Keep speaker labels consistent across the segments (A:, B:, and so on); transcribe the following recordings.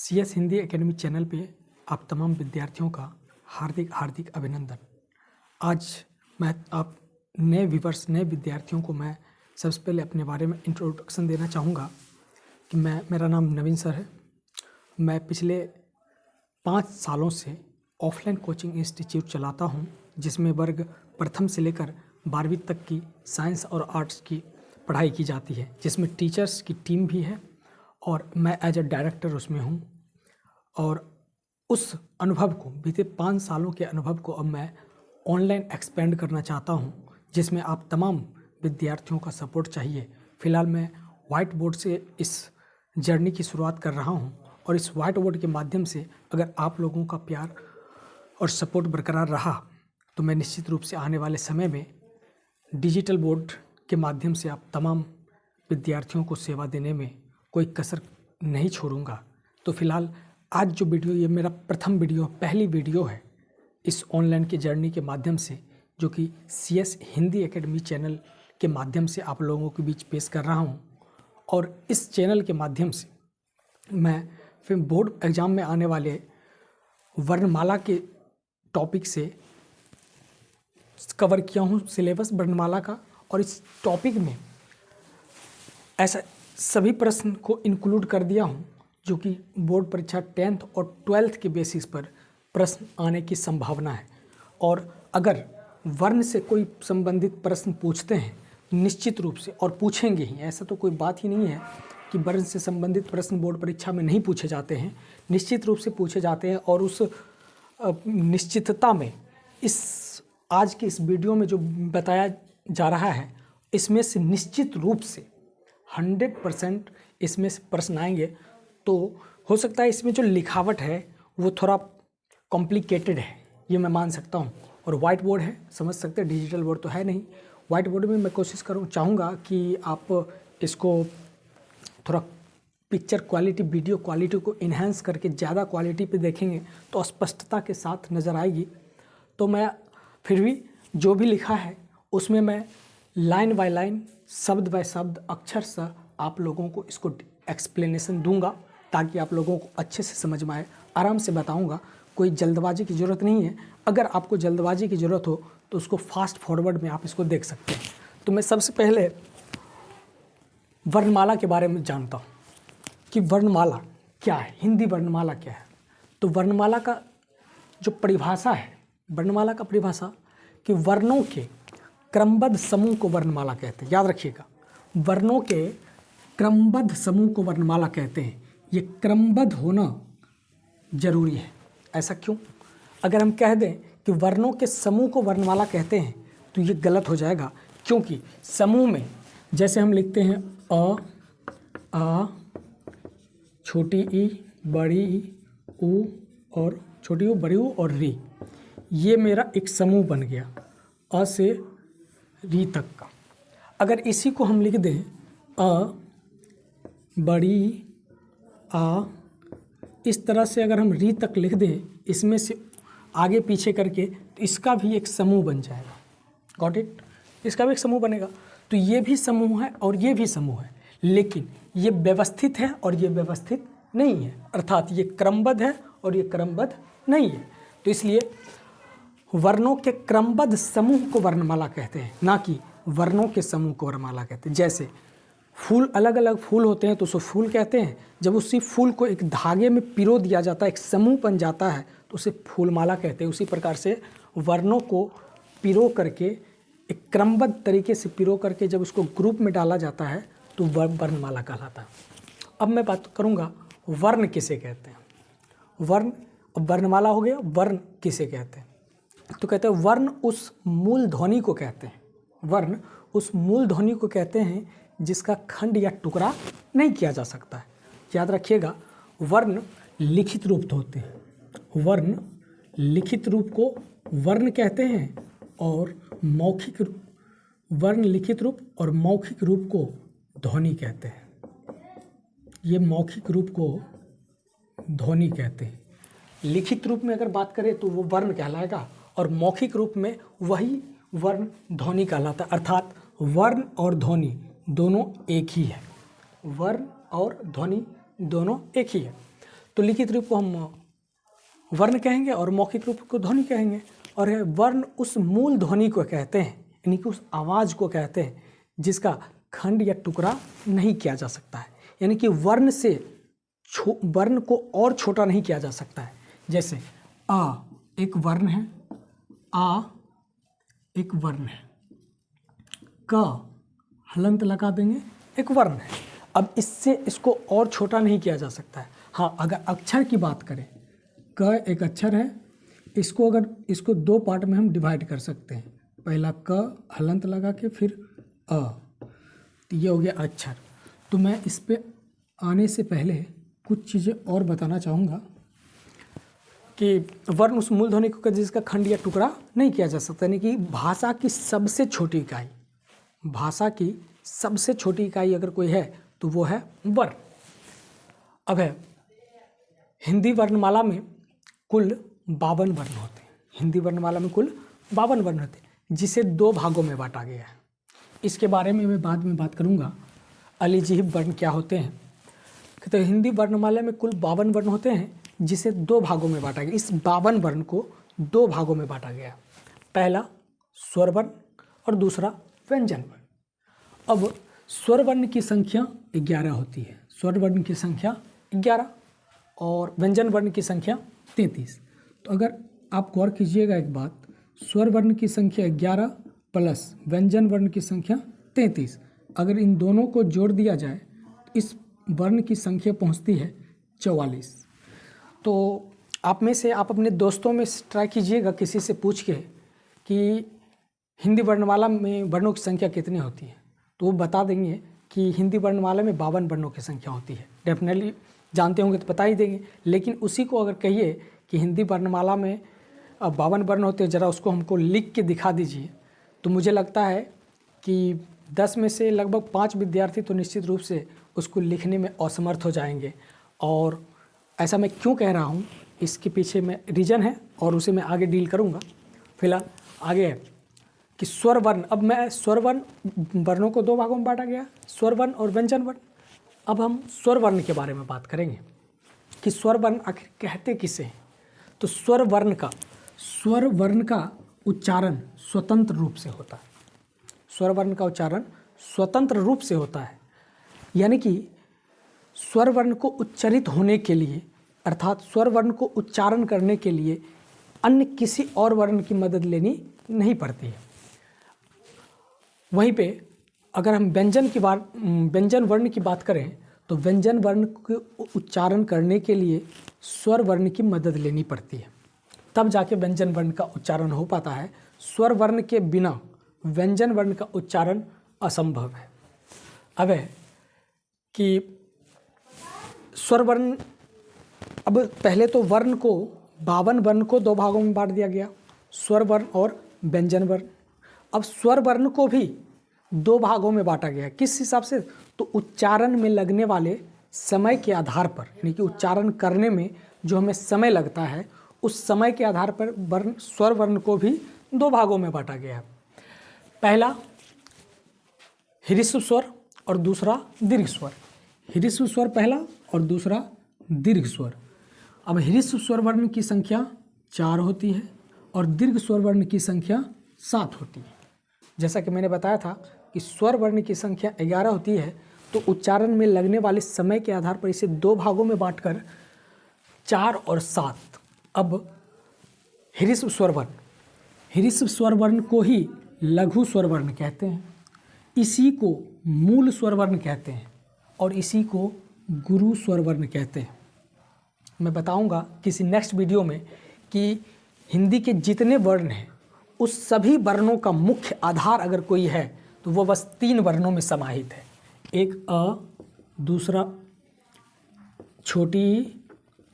A: CS Hindi academy channel पे आप तमाम विद्यार्थियों का हार्दिक हार्दिक अभिनंदन। आज मैं आप नए व्यूवर्स नए विद्यार्थियों को मैं सबसे पहले अपने बारे में इंट्रोडक्शन देना चाहूँगा कि मेरा नाम नवीन सर है। मैं पिछले 5 सालों से ऑफलाइन कोचिंग इंस्टीट्यूट चलाता हूँ, जिसमें वर्ग प्रथम से लेकर 12वीं तक की साइंस और आर्ट्स की पढ़ाई की जाती है, जिसमें टीचर्स की टीम भी है और मैं एज अ डायरेक्टर उसमें हूँ। और उस अनुभव को, बीते 5 सालों के अनुभव को अब मैं ऑनलाइन एक्सपेंड करना चाहता हूँ, जिसमें आप तमाम विद्यार्थियों का सपोर्ट चाहिए। फ़िलहाल मैं वाइट बोर्ड से इस जर्नी की शुरुआत कर रहा हूँ और इस वाइट बोर्ड के माध्यम से अगर आप लोगों का प्यार और सपोर्ट बरकरार रहा तो मैं निश्चित रूप से आने वाले समय में डिजिटल बोर्ड के माध्यम से आप तमाम विद्यार्थियों को सेवा देने में कोई कसर नहीं छोड़ूंगा। तो फिलहाल आज जो वीडियो, ये मेरा प्रथम वीडियो, पहली वीडियो है इस ऑनलाइन की जर्नी के माध्यम से, जो कि CS हिंदी एकेडमी चैनल के माध्यम से आप लोगों के बीच पेश कर रहा हूँ। और इस चैनल के माध्यम से मैं फिर बोर्ड एग्ज़ाम में आने वाले वर्णमाला के टॉपिक से कवर किया हूँ सिलेबस वर्णमाला का, और इस टॉपिक में ऐसा सभी प्रश्न को इंक्लूड कर दिया हूँ जो कि बोर्ड परीक्षा 10th और 12th के बेसिस पर प्रश्न आने की संभावना है। और अगर वर्ण से कोई संबंधित प्रश्न पूछते हैं निश्चित रूप से, और पूछेंगे ही, ऐसा तो कोई बात ही नहीं है कि वर्ण से संबंधित प्रश्न बोर्ड परीक्षा में नहीं पूछे जाते हैं, निश्चित रूप से पूछे जाते हैं। और उस निश्चितता में इस आज के इस वीडियो में जो बताया जा रहा है, इसमें से निश्चित रूप से 100% इसमें से प्रश्न आएंगे। तो हो सकता है इसमें जो लिखावट है वो थोड़ा कॉम्प्लिकेटेड है, ये मैं मान सकता हूँ। और वाइट बोर्ड है, समझ सकते हैं, डिजिटल बोर्ड तो है नहीं। वाइट बोर्ड में मैं कोशिश चाहूँगा कि आप इसको थोड़ा पिक्चर क्वालिटी, वीडियो क्वालिटी को इन्हेंस करके ज़्यादा क्वालिटी पे देखेंगे तो स्पष्टता के साथ नज़र आएगी। तो मैं फिर भी जो भी लिखा है उसमें मैं लाइन बाय लाइन, शब्द बाय शब्द, अक्षर से आप लोगों को इसको एक्सप्लेनेशन दूंगा, ताकि आप लोगों को अच्छे से समझ में आए। आराम से बताऊंगा, कोई जल्दबाजी की ज़रूरत नहीं है। अगर आपको जल्दबाजी की ज़रूरत हो तो उसको फास्ट फॉरवर्ड में आप इसको देख सकते हैं। तो मैं सबसे पहले वर्णमाला के बारे में जानता हूँ कि वर्णमाला क्या है, हिंदी वर्णमाला क्या है। तो वर्णमाला का जो परिभाषा है, वर्णमाला का परिभाषा कि वर्णों के क्रमबद्ध समूह को वर्णमाला कहते हैं। याद रखिएगा, वर्णों के क्रमबद्ध समूह को वर्णमाला कहते हैं। ये क्रमबद्ध होना जरूरी है। ऐसा क्यों? अगर हम कह दें कि वर्णों के समूह को वर्णमाला कहते हैं तो ये गलत हो जाएगा, क्योंकि समूह में जैसे हम लिखते हैं अ, आ, छोटी ई, बड़ी ई, ऊ और छोटी ऊ, बड़ी ऊ और री, ये मेरा एक समूह बन गया अ से री तक का। अगर इसी को हम लिख दें अ, बड़ी, आ, इस तरह से अगर हम री तक लिख दें, इसमें से आगे पीछे करके, तो इसका भी एक समूह बन जाएगा। Got it? इसका भी एक समूह बनेगा। तो ये भी समूह है और ये भी समूह है, लेकिन ये व्यवस्थित है और ये व्यवस्थित नहीं है। अर्थात ये क्रमबद्ध है और ये क्रमबद्ध नहीं है। तो इसलिए वर्णों के क्रमबद्ध समूह को वर्णमाला कहते हैं, ना कि वर्णों के समूह को वर्णमाला कहते हैं। जैसे फूल, अलग अलग फूल होते हैं तो उसे फूल कहते हैं। जब उसी फूल को एक धागे में पिरो दिया जाता है, एक समूह बन जाता है, तो उसे फूलमाला कहते हैं। उसी प्रकार से वर्णों को पिरो करके, एक क्रमबद्ध तरीके से पिरो करके जब उसको ग्रुप में डाला जाता है तो वर्णमाला कहलाता है। अब मैं बात करूँगा वर्ण किसे कहते हैं। वर्ण, वर्णमाला हो गया, वर्ण किसे कहते हैं? तो कहते हैं वर्ण उस मूल ध्वनि को कहते हैं। वर्ण उस मूल ध्वनि को कहते हैं जिसका खंड या टुकड़ा नहीं किया जा सकता है। याद रखिएगा, वर्ण लिखित रूप होते हैं। वर्ण लिखित रूप को वर्ण कहते हैं और मौखिक वर्ण लिखित रूप और मौखिक रूप को ध्वनि कहते हैं। ये मौखिक रूप को ध्वनि कहते हैं। लिखित रूप में अगर बात करें तो वो वर्ण कहलाएगा, और मौखिक रूप में वही वर्ण ध्वनि कहलाता है। अर्थात वर्ण और ध्वनि दोनों एक ही है। वर्ण और ध्वनि दोनों एक ही है। तो लिखित रूप को हम वर्ण कहेंगे और मौखिक रूप को ध्वनि कहेंगे। और वर्ण उस मूल ध्वनि को कहते हैं, यानी कि उस आवाज़ को कहते हैं जिसका खंड या टुकड़ा नहीं किया जा सकता है, यानी कि वर्ण से वर्ण को और छोटा नहीं किया जा सकता है। जैसे आ एक वर्ण है, आ एक वर्ण है, क हलंत लगा देंगे एक वर्ण है। अब इससे इसको और छोटा नहीं किया जा सकता है। हाँ, अगर अक्षर की बात करें, क एक अक्षर है, इसको दो पार्ट में हम डिवाइड कर सकते हैं। पहला क हलंत लगा के फिर अ, तो ये हो गया अक्षर। तो मैं इस पे आने से पहले कुछ चीज़ें और बताना चाहूँगा कि वर्ण उस मूल ध्वनि को जिसका खंड या टुकड़ा नहीं किया जा सकता, यानी कि भाषा की सबसे छोटी इकाई, भाषा की सबसे छोटी इकाई अगर कोई है तो वो है वर्ण। अब है हिंदी वर्णमाला में कुल 52 वर्ण होते हैं। हिंदी वर्णमाला में कुल 52 वर्ण होते हैं, जिसे दो भागों में बांटा गया है। इसके बारे में मैं बाद में बात करूंगा। अलिजिह्व वर्ण क्या होते हैं। तो हिंदी वर्णमाला में कुल 52 वर्ण होते हैं, जिसे दो भागों में बांटा गया। इस 52 वर्ण को दो भागों में बांटा गया। पहला स्वर वर्ण और दूसरा व्यंजन वर्ण। अब स्वर वर्ण की संख्या 11 होती है। स्वर वर्ण की संख्या 11 और व्यंजन वर्ण की संख्या 33। तो अगर आप गौर कीजिएगा एक बात, स्वर वर्ण की संख्या 11 प्लस व्यंजन वर्ण की संख्या 33, अगर इन दोनों को जोड़ दिया जाए तो इस वर्ण की संख्या पहुंचती है 44। तो आप में से आप अपने दोस्तों में ट्राई कीजिएगा, किसी से पूछ के कि हिंदी वर्णमाला में वर्णों की संख्या कितनी होती है, तो वो बता देंगे कि हिंदी वर्णमाला में 52 वर्णों की संख्या होती है। डेफिनेटली जानते होंगे तो बता ही देंगे। लेकिन उसी को अगर कहिए कि हिंदी वर्णमाला में 52 वर्ण होते हैं, ज़रा उसको हमको लिख के दिखा दीजिए, तो मुझे लगता है कि 10 में से लगभग 5 विद्यार्थी तो निश्चित रूप से उसको लिखने में असमर्थ हो जाएंगे। और ऐसा मैं क्यों कह रहा हूँ, इसके पीछे में रीज़न है और उसे मैं आगे डील करूँगा। फिलहाल आगे है कि स्वर वर्ण। अब मैं स्वर वर्ण, वर्णों को दो भागों में बांटा गया, स्वर वर्ण और व्यंजन वर्ण। अब हम स्वर वर्ण के बारे में बात करेंगे कि स्वर वर्ण आखिर कहते किसे हैं। तो स्वर वर्ण का उच्चारण स्वतंत्र रूप से होता है। स्वर वर्ण का उच्चारण स्वतंत्र रूप से होता है, यानी कि स्वर वर्ण को उच्चारित होने के लिए, अर्थात स्वर वर्ण को उच्चारण करने के लिए अन्य किसी और वर्ण की मदद लेनी नहीं पड़ती है। वहीं पे अगर हम व्यंजन वर्ण की बात करें तो व्यंजन वर्ण को उच्चारण करने के लिए स्वर वर्ण की मदद लेनी पड़ती है, तब जाके व्यंजन वर्ण का उच्चारण हो पाता है। स्वर वर्ण के बिना व्यंजन वर्ण का उच्चारण असंभव है। अब है कि स्वर वर्ण, अब पहले तो वर्ण को 52 वर्ण को दो भागों में बांट दिया गया, स्वर वर्ण और व्यंजन वर्ण। अब स्वर वर्ण को भी दो भागों में बांटा गया। किस हिसाब से? तो उच्चारण में लगने वाले समय के आधार पर, यानी कि उच्चारण करने में जो हमें समय लगता है, उस समय के आधार पर स्वर वर्ण को भी दो भागों में बांटा गया है। पहला ह्रस्व स्वर और दूसरा दीर्घ स्वर। ह्रस्व स्वर पहला और दूसरा दीर्घ स्वर। अब ह्रस्व स्वर वर्ण की संख्या 4 होती है और दीर्घ स्वर वर्ण की संख्या 7 होती है। जैसा कि मैंने बताया था कि स्वर वर्ण की संख्या 11 होती है, तो उच्चारण में लगने वाले समय के आधार पर इसे दो भागों में बांटकर 4 और 7। अब ह्रस्व स्वर वर्ण को ही लघु स्वर वर्ण कहते हैं, इसी को मूल स्वर वर्ण कहते हैं और इसी को गुरु स्वर वर्ण कहते हैं। मैं बताऊंगा किसी नेक्स्ट वीडियो में कि हिंदी के जितने वर्ण हैं उस सभी वर्णों का मुख्य आधार अगर कोई है तो वो बस 3 वर्णों में समाहित है। एक अ, दूसरा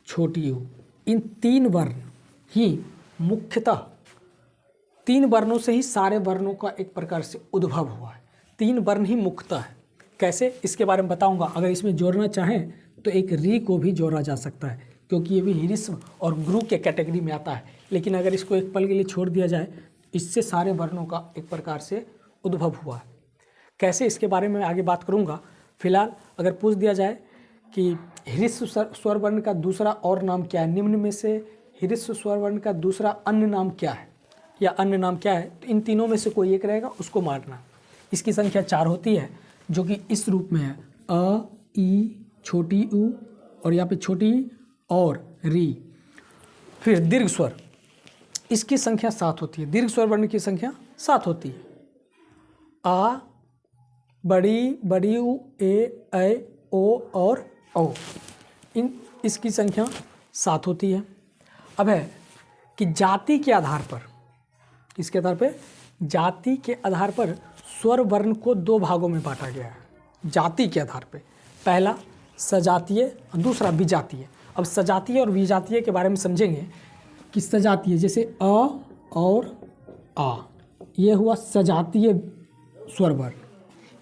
A: छोटी ऊ। इन 3 वर्ण ही मुख्यतः 3 वर्णों से ही सारे वर्णों का एक प्रकार से उद्भव हुआ है। 3 वर्ण ही मुख्यतः है। कैसे, इसके बारे में बताऊंगा। अगर इसमें जोड़ना चाहें तो एक री को भी जोड़ा जा सकता है, क्योंकि ये भी ह्रस्व और गुरु के कैटेगरी में आता है। लेकिन अगर इसको एक पल के लिए छोड़ दिया जाए, इससे सारे वर्णों का एक प्रकार से उद्भव हुआ है। कैसे, इसके बारे में आगे बात करूंगा। फिलहाल अगर पूछ दिया जाए कि ह्रस्व स्वर वर्ण का दूसरा और नाम क्या है, निम्न में से ह्रस्व स्वर वर्ण का दूसरा अन्य नाम क्या है या अन्य नाम क्या है, तो इन तीनों में से कोई एक रहेगा, उसको मारना। इसकी संख्या 4 होती है, जो कि इस रूप में है अ, ई, छोटी ऊ और यहाँ पे छोटी ई और री। फिर दीर्घ स्वर, इसकी संख्या 7 होती है। दीर्घ स्वर वर्ण की संख्या 7 होती है। आ, बड़ी ऊ, ए, ओ और औ, इसकी संख्या 7 होती है। अब है कि जाति के आधार पर, किसके आधार पे, जाति के आधार पर स्वर वर्ण को 2 भागों में बांटा गया है। जाति के आधार पे, पहला सजातीय और दूसरा विजातीय। अब सजातीय और विजातीय के बारे में समझेंगे कि सजातीय जैसे अ और आ, ये हुआ सजातीय स्वर वर्ण।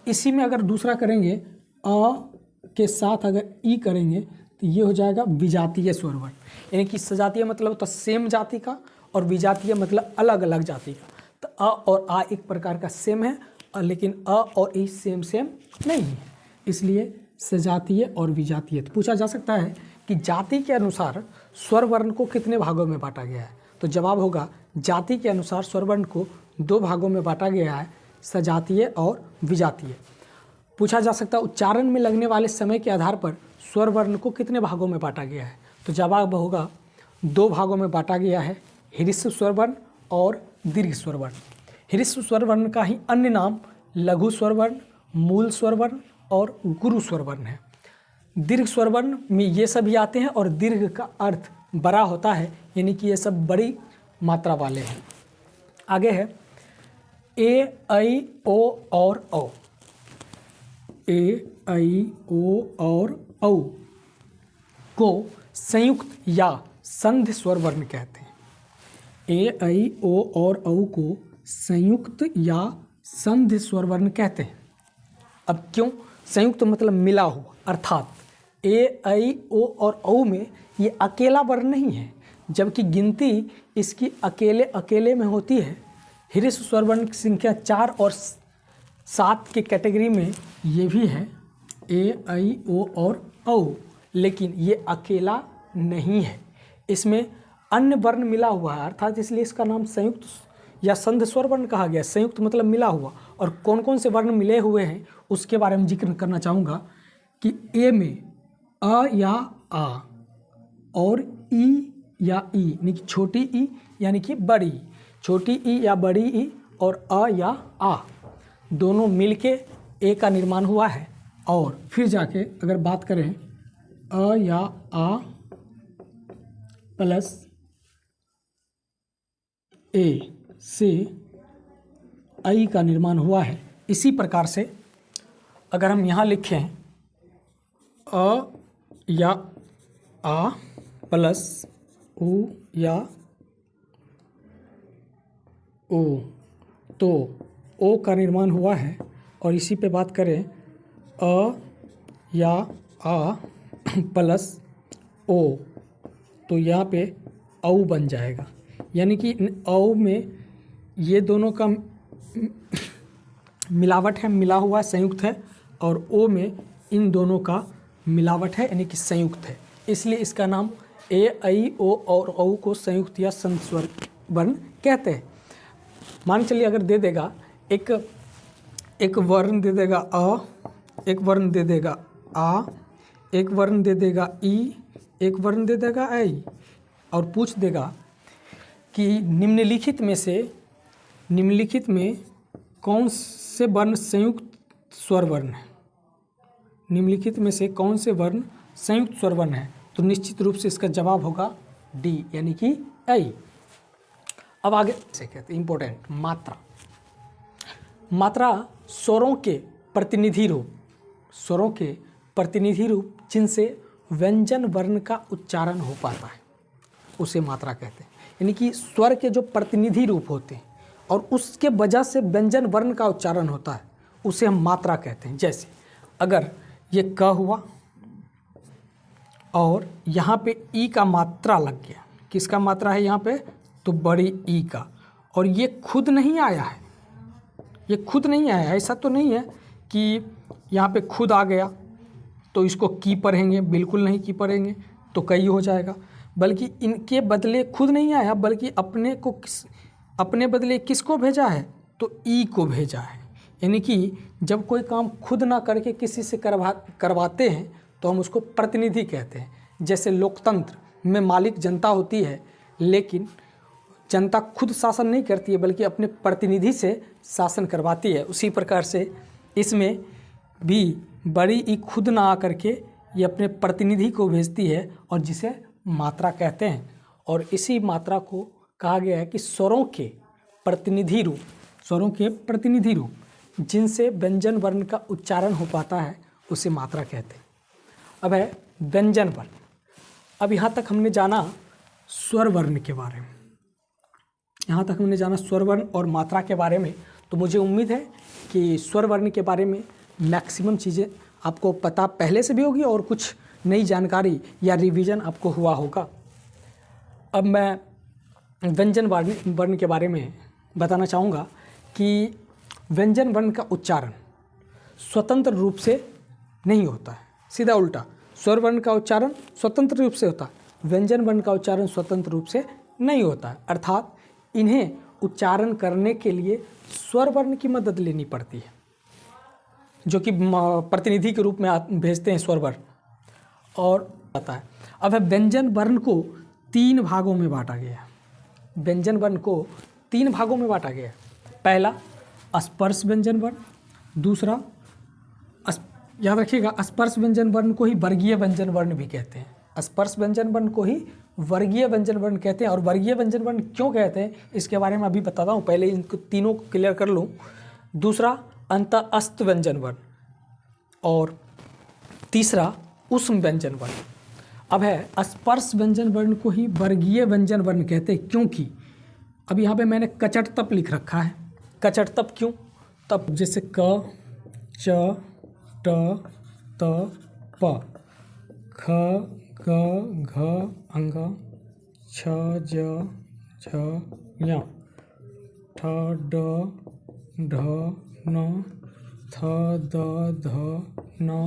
A: इसी में अगर दूसरा करेंगे अ के साथ अगर ई करेंगे तो ये हो जाएगा विजातीय स्वर वर्ण। यानी कि सजातीय मतलब तो सेम जाति का और विजातीय मतलब अलग अलग जाति का। तो अ और आ एक प्रकार का सेम है, लेकिन अ और ई सेम नहीं है, इसलिए सजातीय और विजातीय। तो पूछा जा सकता है कि जाति के अनुसार स्वर वर्ण को कितने भागों में बांटा गया है, तो जवाब होगा जाति के अनुसार स्वर वर्ण को 2 भागों में बांटा गया है, सजातीय और विजातीय। पूछा जा सकता है उच्चारण में लगने वाले समय के आधार पर स्वर वर्ण को कितने भागों में बांटा गया है, तो जवाब होगा 2 भागों में बांटा गया है, ह्रस्व स्वर वर्ण और दीर्घ स्वर वर्ण। ह्रस्व स्वर वर्ण का ही अन्य नाम लघु स्वर वर्ण, मूल स्वर वर्ण और गुरु स्वर वर्ण है। दीर्घ स्वर वर्ण में ये सभी आते हैं और दीर्घ का अर्थ बड़ा होता है, यानी कि ये सब बड़ी मात्रा वाले हैं। आगे है ए, ऐ, ओ और औ। ए, ऐ, ओ और औ को संयुक्त या संधि स्वर वर्ण कहते हैं। ए, ऐ, ओ और औ को संयुक्त या संधि स्वर वर्ण कहते हैं। अब क्यों संयुक्त, मतलब मिला हुआ, अर्थात ए, ऐ, ओ और औ में ये अकेला वर्ण नहीं है, जबकि गिनती इसकी अकेले अकेले में होती है। ह्रस्व स्वर वर्ण की संख्या 4 और 7 के कैटेगरी में ये भी है, ए, ऐ, ओ और औ, लेकिन ये अकेला नहीं है, इसमें अन्य वर्ण मिला हुआ है, अर्थात इसलिए इसका नाम संयुक्त या संध स्वर वर्ण कहा गया। संयुक्त मतलब मिला हुआ, और कौन कौन से वर्ण मिले हुए हैं उसके बारे में जिक्र करना चाहूँगा कि ए में अ या आ और ई या ई यानी कि छोटी ई यानी कि बड़ी, छोटी ई या बड़ी ई और अ या आ दोनों मिलके ए का निर्माण हुआ है। और फिर जाके अगर बात करें अ या आ प्लस ए से आई का निर्माण हुआ है। इसी प्रकार से अगर हम यहाँ लिखें अ या आ प्लस उ या ओ, तो ओ का निर्माण हुआ है। और इसी पे बात करें अ या आ प्लस ओ, तो यहाँ पे औ बन जाएगा। यानी कि औ में ये दोनों का मिलावट है, मिला हुआ संयुक्त है, और ओ में इन दोनों का मिलावट है यानी कि संयुक्त है। इसलिए इसका नाम ए, ऐ, ओ और औ को संयुक्त या संध स्वर वर्ण कहते हैं। मान चलिए अगर दे देगा एक वर्ण दे देगा अ, एक वर्ण दे देगा आ, एक वर्ण दे देगा ई, एक वर्ण दे देगा ऐ, और पूछ देगा कि निम्नलिखित में कौन से वर्ण संयुक्त स्वर वर्ण है, निम्नलिखित में से कौन से वर्ण संयुक्त स्वर वर्ण है, तो निश्चित रूप से इसका जवाब होगा डी यानी कि ऐ। अब आगे से कहते हैं इंपॉर्टेंट मात्रा। मात्रा स्वरों के प्रतिनिधि रूप जिनसे व्यंजन वर्ण का उच्चारण हो पाता है उसे मात्रा कहते हैं। यानी कि स्वर के जो प्रतिनिधि रूप होते हैं और उसके वजह से व्यंजन वर्ण का उच्चारण होता है उसे हम मात्रा कहते हैं। जैसे अगर ये क हुआ और यहाँ पे ई का मात्रा लग गया, किसका मात्रा है यहाँ पे, तो बड़ी ई का, और ये खुद नहीं आया है, ये खुद नहीं आया, ऐसा तो नहीं है कि यहाँ पे खुद आ गया तो इसको की पढ़ेंगे, बिल्कुल नहीं की पढ़ेंगे तो कई हो जाएगा। बल्कि इनके बदले खुद नहीं आया, बल्कि अपने बदले किसको भेजा है, तो ई को भेजा है। यानी कि जब कोई काम खुद ना करके किसी से करवाते हैं तो हम उसको प्रतिनिधि कहते हैं। जैसे लोकतंत्र में मालिक जनता होती है, लेकिन जनता खुद शासन नहीं करती है बल्कि अपने प्रतिनिधि से शासन करवाती है। उसी प्रकार से इसमें भी बड़ी ई खुद ना आकर के ये अपने प्रतिनिधि को भेजती है और जिसे मात्रा कहते हैं। और इसी मात्रा को कहा गया है कि स्वरों के प्रतिनिधि रूप जिनसे व्यंजन वर्ण का उच्चारण हो पाता है उसे मात्रा कहते हैं। अब है व्यंजन वर्ण। अब यहाँ तक हमने जाना स्वर वर्ण के बारे में, स्वर वर्ण और मात्रा के बारे में। तो मुझे उम्मीद है कि स्वर वर्ण के बारे में मैक्सिमम चीज़ें आपको पता पहले से भी होगी और कुछ नई जानकारी या रिवीजन आपको हुआ होगा। अब मैं व्यंजन वर्ण के बारे में बताना चाहूँगा कि व्यंजन वर्ण का उच्चारण स्वतंत्र रूप से नहीं होता है, सीधा उल्टा। स्वर वर्ण का उच्चारण स्वतंत्र रूप से होता है, व्यंजन वर्ण का उच्चारण स्वतंत्र रूप से नहीं होता है। अर्थात इन्हें उच्चारण करने के लिए स्वर वर्ण की मदद लेनी पड़ती है, जो कि प्रतिनिधि के रूप में भेजते हैं स्वर वर्ण। और आता है अब है व्यंजन वर्ण को 3 भागों में बांटा गया है। व्यंजन वर्ण को 3 भागों में बांटा गया है। पहला स्पर्श व्यंजन वर्ण, दूसरा याद रखिएगा स्पर्श व्यंजन वर्ण को ही वर्गीय व्यंजन वर्ण भी कहते हैं। स्पर्श व्यंजन वर्ण को ही वर्गीय व्यंजन वर्ण कहते हैं। और वर्गीय व्यंजन वर्ण क्यों कहते हैं इसके बारे में अभी बताता हूँ, पहले इनको तीनों को क्लियर कर लूँ। दूसरा अंतःस्थ व्यंजन वर्ण और तीसरा ऊष्म व्यंजन वर्ण। अब है स्पर्श व्यंजन वर्ण को ही वर्गीय व्यंजन वर्ण कहते हैं, क्योंकि अब यहाँ पे मैंने कचट तप लिख रखा है। कचट तप क्यों? तप जैसे क च ट त प ख ग घ अंग छ ज झ ञ ठ ड ढ न थ द ध न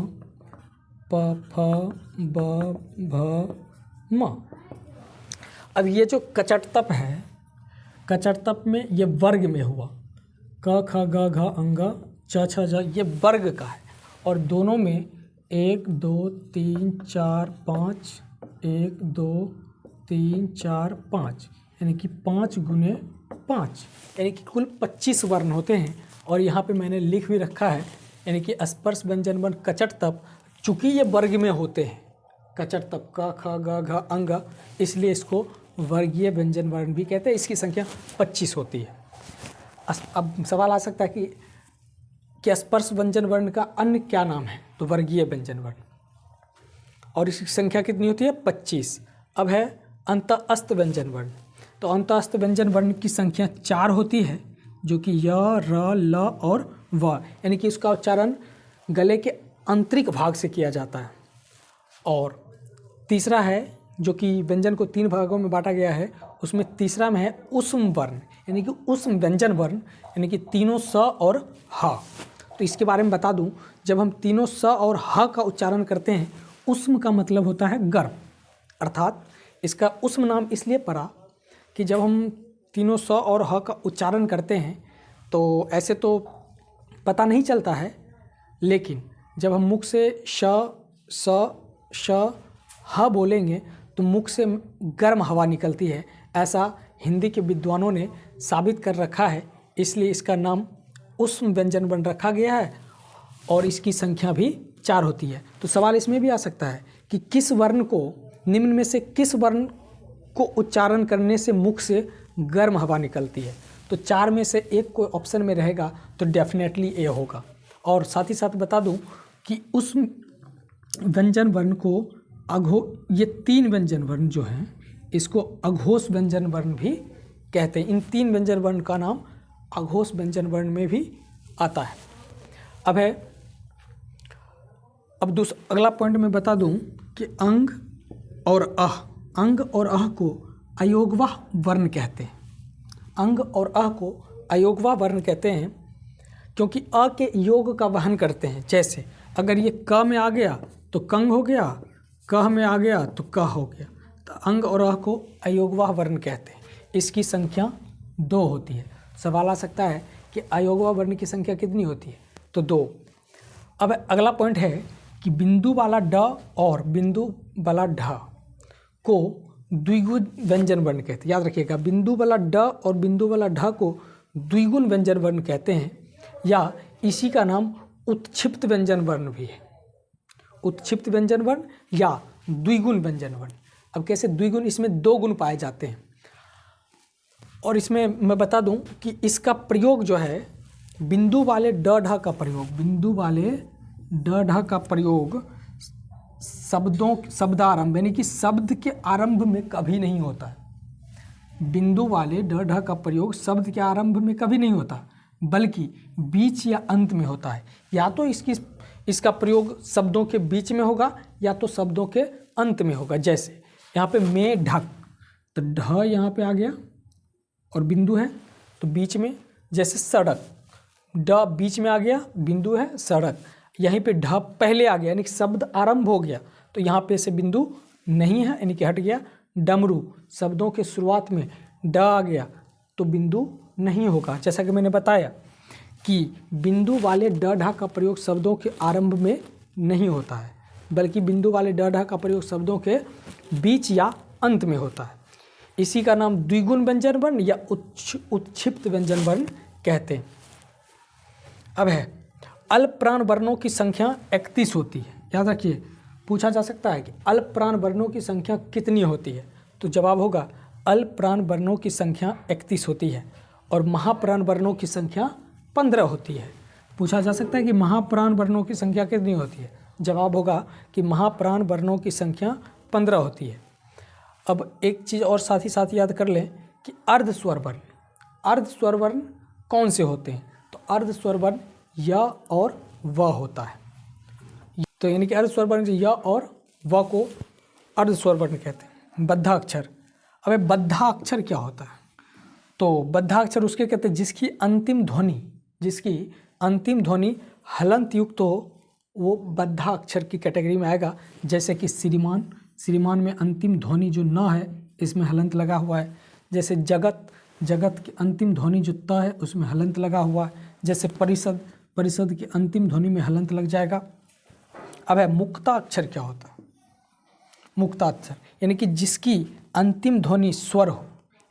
A: प फ ब भ म। अब ये जो कचट तप है, कचट तप में ये वर्ग में हुआ, क ख ग घ अंग छ छ ज, ये वर्ग का है। और दोनों में 1 2 3 4 5 1 2 3 4 5 यानी कि 5 गुने 5 यानी कि कुल 25 वर्ण होते हैं। और यहाँ पे मैंने लिख भी रखा है, यानी कि स्पर्श व्यंजन वर्ण कचट तप, चूँकि ये वर्ग में होते हैं, कचट तप क ख ग घ अंग, इसलिए इसको वर्गीय व्यंजन वर्ण भी कहते हैं। इसकी संख्या 25 होती है। अब सवाल आ सकता है कि स्पर्श व्यंजन वर्ण का अन्य क्या नाम है, तो वर्गीय व्यंजन वर्ण, और इसकी संख्या कितनी होती है? 25। अब है अंतःस्थ व्यंजन वर्ण। तो अंतःस्थ व्यंजन वर्ण की संख्या 4 होती है, जो कि य र ल और व, यानी कि उसका उच्चारण गले के आंतरिक भाग से किया जाता है। और तीसरा है जो कि व्यंजन को 3 भागों में बांटा गया है, उसमें तीसरा में है ऊष्म वर्ण, यानी कि ऊष्म व्यंजन वर्ण, यानी कि तीनों स और ह। तो इसके बारे में बता दूं, जब हम तीनों स और ह का उच्चारण करते हैं, ऊष्म का मतलब होता है गर्म। अर्थात इसका ऊष्म नाम इसलिए पड़ा कि जब हम तीनों स और ह का उच्चारण करते हैं तो ऐसे तो पता नहीं चलता है, लेकिन जब हम मुख से श स श ह बोलेंगे तो मुख से गर्म हवा निकलती है। ऐसा हिंदी के विद्वानों ने साबित कर रखा है, इसलिए इसका नाम ऊष्म व्यंजन वर्ण रखा गया है। और इसकी संख्या भी 4 होती है। तो सवाल इसमें भी आ सकता है कि किस वर्ण को, निम्न में से किस वर्ण को उच्चारण करने से मुख से गर्म हवा निकलती है? तो 4 में से एक कोई ऑप्शन में रहेगा तो डेफिनेटली ए होगा। और साथ ही साथ बता दूं कि उस व्यंजन वर्ण को ये 3 व्यंजन वर्ण जो हैं इसको अघोष व्यंजन वर्ण भी कहते हैं। इन 3 व्यंजन वर्ण का नाम अघोष व्यंजन वर्ण में भी आता है। अब अगला पॉइंट में बता दूं कि अंग और अह को अयोगवाह वर्ण कहते हैं। अंग और अह को अयोगवाह वर्ण कहते हैं क्योंकि अ के योग का वहन करते हैं। जैसे अगर ये क में आ गया तो कंग हो गया, कह में आ गया तो क हो गया। तो अंग और अह को अयोगवाह वर्ण कहते हैं। इसकी संख्या 2 होती है। सवाल आ सकता है कि अयोगवाह वर्ण की संख्या कितनी होती है, तो 2। अब अगला पॉइंट है कि बिंदु वाला ड और बिंदु वाला ढ को द्विगुण व्यंजन वर्ण कहते हैं। याद रखिएगा, बिंदु वाला ड और बिंदु वाला ढ को द्विगुण व्यंजन वर्ण कहते हैं, या इसी का नाम उत्क्षिप्त व्यंजन वर्ण भी है। उत्क्षिप्त व्यंजन वर्ण या द्विगुण व्यंजन वर्ण। अब कैसे द्विगुण, इसमें 2 गुण पाए जाते हैं। और इसमें मैं बता दूं कि इसका प्रयोग जो है बिंदु वाले ड ढ का प्रयोग, बिंदु वाले ड ढ का प्रयोग शब्दारंभ यानी कि शब्द के आरंभ में कभी नहीं होता है। बिंदु वाले ड ढ का प्रयोग शब्द के आरंभ में कभी नहीं होता, बल्कि बीच या अंत में होता है। या तो इसका प्रयोग शब्दों के बीच में होगा या तो शब्दों के अंत में होगा। जैसे यहाँ पे में ढक, तो ढ यहाँ पे आ गया और बिंदु है तो बीच में। जैसे सड़क, ड बीच में आ गया, बिंदु है सड़क। यहीं पे ढ पहले आ गया यानी कि शब्द आरंभ हो गया, तो यहाँ पे से बिंदु नहीं है यानी कि हट गया। डमरू, शब्दों के शुरुआत में ड आ गया तो बिंदु नहीं होगा। जैसा कि मैंने बताया कि बिंदु वाले ड ढ का प्रयोग शब्दों के आरंभ में नहीं होता है, बल्कि बिंदु वाले ड ढ का प्रयोग शब्दों के बीच या अंत में होता है। इसी का नाम द्विगुण व्यंजन वर्ण या उत्क्षिप्त व्यंजन वर्ण कहते हैं। अब है अल्प प्राण वर्णों की संख्या 31 होती है। याद रखिए, पूछा जा सकता है कि अल्प प्राण वर्णों की संख्या कितनी होती है, तो जवाब होगा अल्प प्राण वर्णों की संख्या 31 होती है और महाप्राण वर्णों की संख्या 15 होती है। पूछा जा सकता है कि महाप्राण वर्णों की संख्या कितनी होती है, जवाब होगा कि महाप्राण वर्णों की संख्या 15 होती है। अब एक चीज़ और साथ ही साथ याद कर लें कि अर्ध स्वर वर्ण, अर्ध स्वर वर्ण कौन से होते हैं, तो अर्ध स्वर वर्ण य और व होता है। तो यानी कि अर्ध स्वर वर्ण य और व को अर्ध स्वर वर्ण कहते हैं। बद्धाक्षर, अब बद्धाक्षर क्या होता है, तो बद्धाक्षर उसके कहते हैं जिसकी अंतिम ध्वनि हलंत युक्त हो, वो बद्धाक्षर की कैटेगरी में आएगा। जैसे कि श्रीमान में अंतिम ध्वनि जो न है इसमें हलंत लगा हुआ है। जैसे जगत की अंतिम ध्वनि जो त है उसमें हलंत लगा हुआ है। जैसे परिषद की अंतिम ध्वनि में हलंत लग जाएगा। अब है मुक्ताक्षर क्या होता है, मुक्ताक्षर यानी कि जिसकी अंतिम ध्वनि स्वर हो,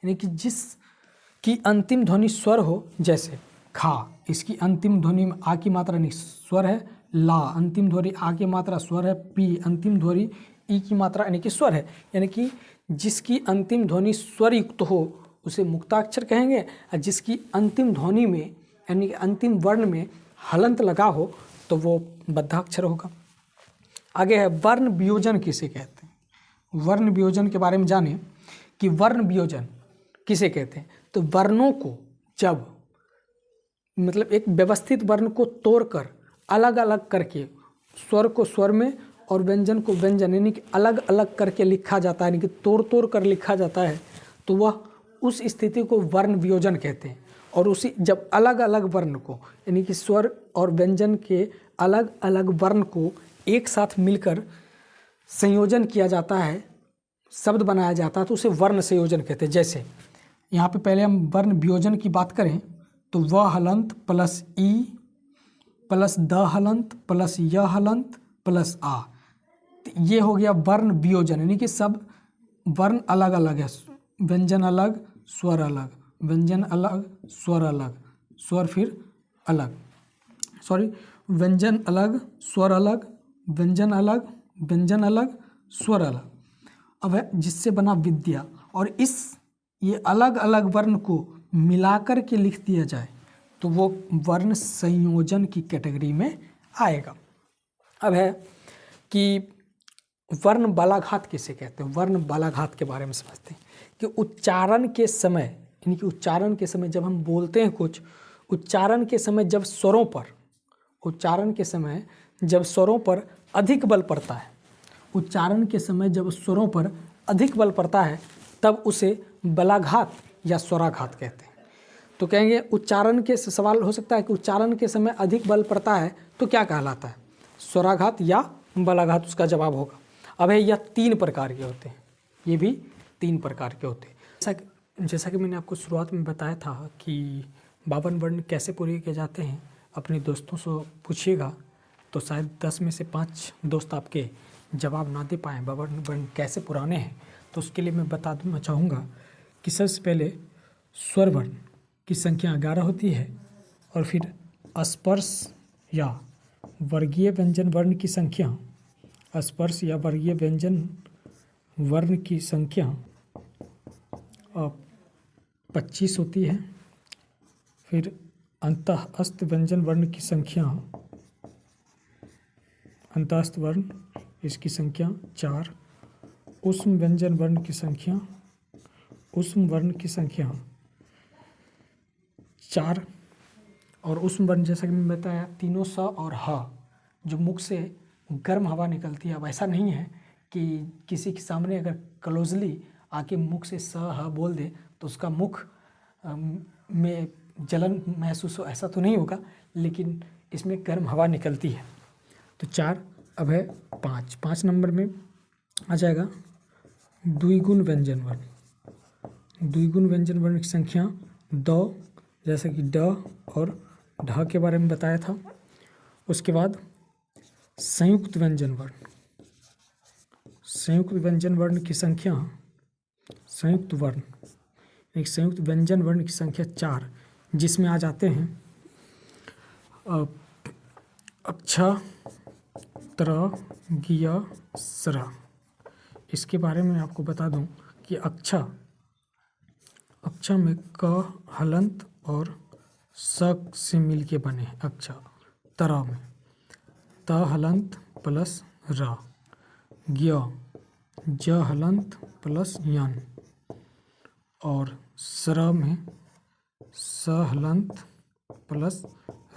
A: यानी कि जिसकी अंतिम ध्वनि स्वर हो। जैसे खा, इसकी अंतिम ध्वनि में आ की मात्रा नहीं स्वर है। ला, अंतिम ध्वनि आ की मात्रा स्वर है। पी, अंतिम ध्वनि ई की मात्रा यानी कि स्वर है। यानी कि जिसकी अंतिम ध्वनि स्वर युक्त हो उसे मुक्ताक्षर कहेंगे, और जिसकी अंतिम ध्वनि में यानी कि अंतिम वर्ण में हलंत लगा हो तो वो बद्धाक्षर होगा। आगे है वर्ण वियोजन किसे कहते हैं। वर्ण वियोजन के बारे में जानें कि वर्ण वियोजन किसे कहते हैं। तो वर्णों को जब मतलब एक व्यवस्थित वर्ण को तोड़कर अलग अलग करके स्वर को स्वर में और व्यंजन को व्यंजन यानी कि अलग अलग करके लिखा जाता है, यानी कि तोड़ कर लिखा जाता है, तो वह उस स्थिति को वर्ण वियोजन कहते हैं। और उसी जब अलग अलग वर्ण को यानी कि स्वर और व्यंजन के अलग अलग वर्ण को एक साथ मिलकर संयोजन किया जाता है, शब्द बनाया जाता है, तो उसे वर्ण संयोजन कहते हैं। जैसे यहाँ पे पहले हम वर्ण वियोजन की बात करें तो व हलंत प्लस ई प्लस द हलंत प्लस य हलंत प्लस आ, ये हो गया वर्ण वियोजन। यानी कि सब वर्ण अलग अलग है, व्यंजन अलग स्वर अलग, व्यंजन अलग स्वर अलग, स्वर फिर अलग, व्यंजन अलग स्वर अलग, व्यंजन अलग व्यंजन अलग स्वर अलग। अब है जिससे बना विद्या, और ये अलग अलग वर्ण को मिलाकर के लिख दिया जाए तो वो वर्ण संयोजन की कैटेगरी में आएगा। अब है कि वर्ण बालाघात किसे कहते हैं। वर्ण बालाघात के बारे में समझते हैं कि उच्चारण के समय यानी कि उच्चारण के समय जब हम बोलते हैं कुछ, उच्चारण के समय जब स्वरों पर अधिक बल पड़ता है, उच्चारण के समय जब स्वरों पर अधिक बल पड़ता है तब उसे बलाघात या स्वराघात कहते हैं। तो कहेंगे उच्चारण के सवाल हो सकता है कि उच्चारण के समय अधिक बल पड़ता है तो क्या कहलाता है, स्वराघात या बलाघात उसका जवाब होगा। अब है यह 3 प्रकार के होते हैं, ये भी 3 प्रकार के होते हैं। जैसा कि मैंने आपको शुरुआत में बताया था कि 52 वर्ण कैसे पूरे किए जाते हैं, अपने दोस्तों से पूछिएगा तो शायद 10 में से 5 दोस्त आपके जवाब ना दे पाएँ 52 वर्ण कैसे पुराने हैं। तो उसके लिए मैं बता दूँगा चाहूँगा कि सबसे पहले स्वर वर्ण की संख्या 11 होती है, और फिर स्पर्श या वर्गीय व्यंजन वर्ण की संख्या, स्पर्श या वर्गीय व्यंजन वर्ण की संख्या 25 होती है। फिर अंतःस्थ व्यंजन वर्ण की संख्या, अंतःस्थ वर्ण इसकी संख्या 4। ऊष्म व्यंजन वर्ण की संख्या, ऊष्म वर्ण की संख्या 4। और ऊष्म वर्ण जैसा कि मैंने बताया तीनों स और ह, जो मुख से गर्म हवा निकलती है। अब ऐसा नहीं है कि किसी के सामने अगर क्लोजली आके मुख से स ह बोल दे तो उसका मुख में जलन महसूस हो, ऐसा तो नहीं होगा, लेकिन इसमें गर्म हवा निकलती है। तो 4। अब है 5 नंबर में आ जाएगा द्विगुण व्यंजन वर्ण। द्विगुण व्यंजन वर्ण की संख्या 2, जैसे कि ड और ढ के बारे में बताया था। उसके बाद संयुक्त व्यंजन वर्ण, संयुक्त व्यंजन वर्ण की संख्या, संयुक्त वर्ण एक संयुक्त व्यंजन वर्ण की संख्या 4, जिसमें आ जाते हैं अक्ष, त्र, गिय, स्र। इसके बारे में आपको बता दूं कि अक्ष में क हलंत और स से मिल के बने हैं अक्ष। तर में त हलंत प्लस र, ज्ञ ज हलंत प्लस यन, और स्र में स हलंत प्लस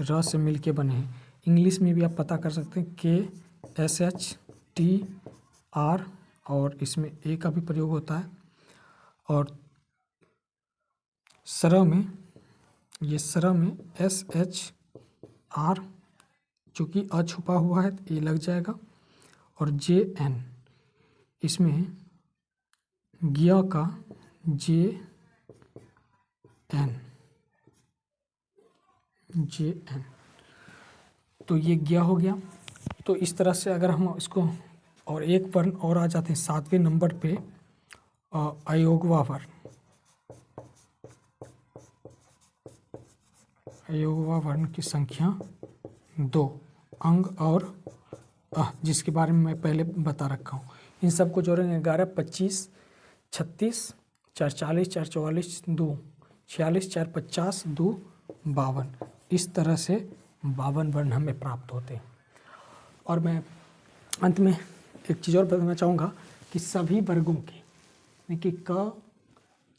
A: र से मिल के बने हैं। इंग्लिश में भी आप पता कर सकते हैं KSHTR, और इसमें ए का भी प्रयोग होता है। और स्र में, ये स्र में SHR, चूँकि अ छुपा हुआ है तो ए लग जाएगा। और JN, इसमें ज्ञ का JN, तो ये ज्ञ हो गया। तो इस तरह से अगर हम इसको, और एक वर्ण और आ जाते हैं 7वें नंबर पे, अयोगवा वर्ण। अयोगवा वर्ण की संख्या 2, अंग और जिसके बारे में मैं पहले बता रखा हूँ। इन सबको जोड़ेंगे 11, 25, 36, 4, 40, 4, 44, 2, 46, 4, 50, 2, 52। इस तरह से 52 वर्ण हमें प्राप्त होते हैं। और मैं अंत में एक चीज़ और बताना चाहूँगा कि सभी वर्गों के, देखिए क,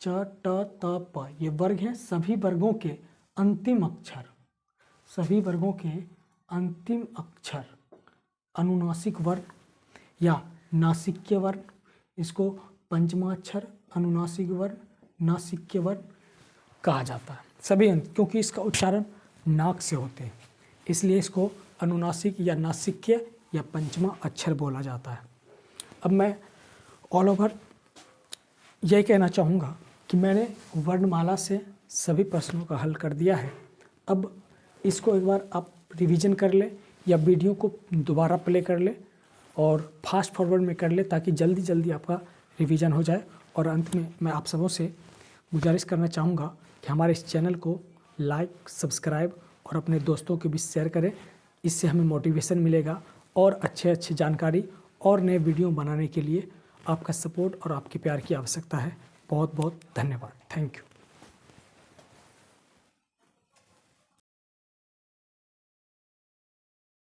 A: च, ट, त, प, ये वर्ग हैं। सभी वर्गों के अंतिम अक्षर, सभी वर्गों के अंतिम अक्षर अनुनासिक वर्ण या नासिक्य वर्ण, इसको पंचमाक्षर अनुनासिक वर्ण, नासिक्य वर्ण कहा जाता है। सभी क्योंकि इसका उच्चारण नाक से होते हैं, इसलिए इसको अनुनासिक या नासिक्य या पंचमा अक्षर बोला जाता है। अब मैं ऑल ओवर यह कहना चाहूँगा कि मैंने वर्णमाला से सभी प्रश्नों का हल कर दिया है। अब इसको एक बार आप रिवीजन कर ले या वीडियो को दोबारा प्ले कर ले और फास्ट फॉरवर्ड में कर ले, ताकि जल्दी जल्दी आपका रिवीजन हो जाए। और अंत में मैं आप सबों से गुजारिश करना चाहूँगा कि हमारे इस चैनल को लाइक, सब्सक्राइब और अपने दोस्तों के बीच शेयर करें। इससे हमें मोटिवेशन मिलेगा और अच्छे जानकारी और नए वीडियो बनाने के लिए आपका सपोर्ट और आपके प्यार की आवश्यकता है। बहुत बहुत धन्यवाद। Thank you.